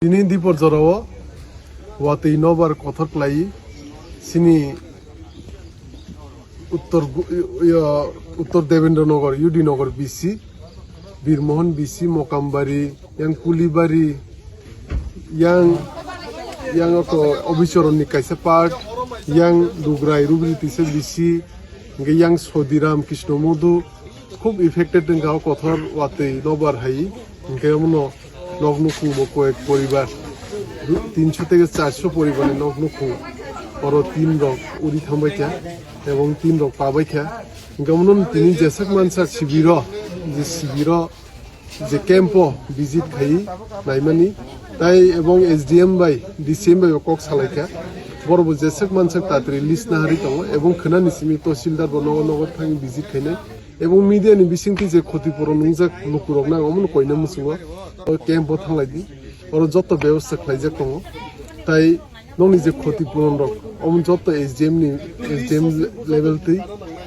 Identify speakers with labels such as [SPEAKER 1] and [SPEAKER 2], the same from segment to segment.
[SPEAKER 1] Ini di Porjarawa, waktu inovar kotor kelai, sini Uttar Devendranagar, UD Nagar BC, Birmohon BC, Mokambari, yang Kulibari, yang Obichoron ni kaisa part, yang Dugrai Rubri tise BC, yang Sodiram Kishnomodu, খুব affected dengan kotor waktu inovar hai, kemudian নগ্নকু কয়েক পরিবার 300 থেকে 400 পরিবারে নগ্নকু আর 3 rock উড়ি থামবাইথা এবং 3 rock পাবাইথা গমনন তিনি জেসক মানসা শিবির যে camp visit খাই নাইমানি তাই এবং এসডিএম বাই ডিসিএম বাই কক সালাইকা বড় জেসক মানসা তাড়াতাড়ি লিস্ট না হারি দङ এবং खोनानि सिमी तहसिलदार नगर थाङि ভিজিট খাইনাय এবং মিডিয়াनि बिसिंथि जे ক্ষতিপূরণ नुजाक नखरक नांगौमोन कयनो मुसुङो ক্যাম্প थांलायदि और जत व्यवस्था खालायजाक दङ তাই नंनि जे ক্ষতিপূরণ रक अमन जत एसडिएम लेभेलति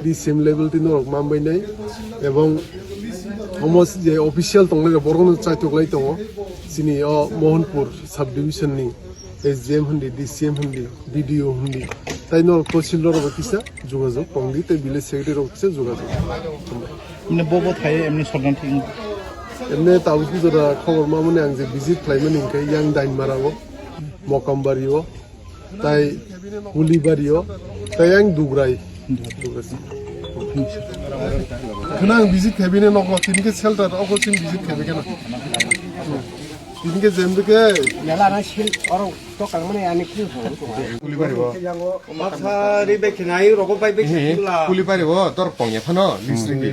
[SPEAKER 1] डिसिएम लेभेलति नरक मामबायनाय এবং हमस जे अफिसियेल दंलाय बरगन चाइतकलाय दङ सिनि मोहनपुर सब डिभिजननि एसडिएम हन्दी डिसिएम हन्दी बिडिओ हन्दी তাই নরক তহসিলদার অফিসে যোগাযোগ কংদি তাই ভিলেজ সেক্রেটারি অফিসে যোগাযোগ
[SPEAKER 2] মানে বব থাই এমনি সরকার ঠিক
[SPEAKER 1] এমনি তাবুকি জরা খবর মামনে আং যে ভিজিট খাইমান ইনকে ইয়াং দাইন মারাও মকামবারিও তাই হুলিবারিও তাই আং দুগরাই খানা ভিজিট খাইবিনে নকলা তিনকে সেল্টার অকচিন ভিজিট খাইবে কেন তিনকে জেমদকে
[SPEAKER 3] 야라나 실 어로 또 강문에 안에 키우
[SPEAKER 4] কুলিপারিব
[SPEAKER 3] 마사리 베키나이 로고 바이 베키라
[SPEAKER 4] কুলিপারিব তোর পঙে ফানো লিস্ট রিঙ্গি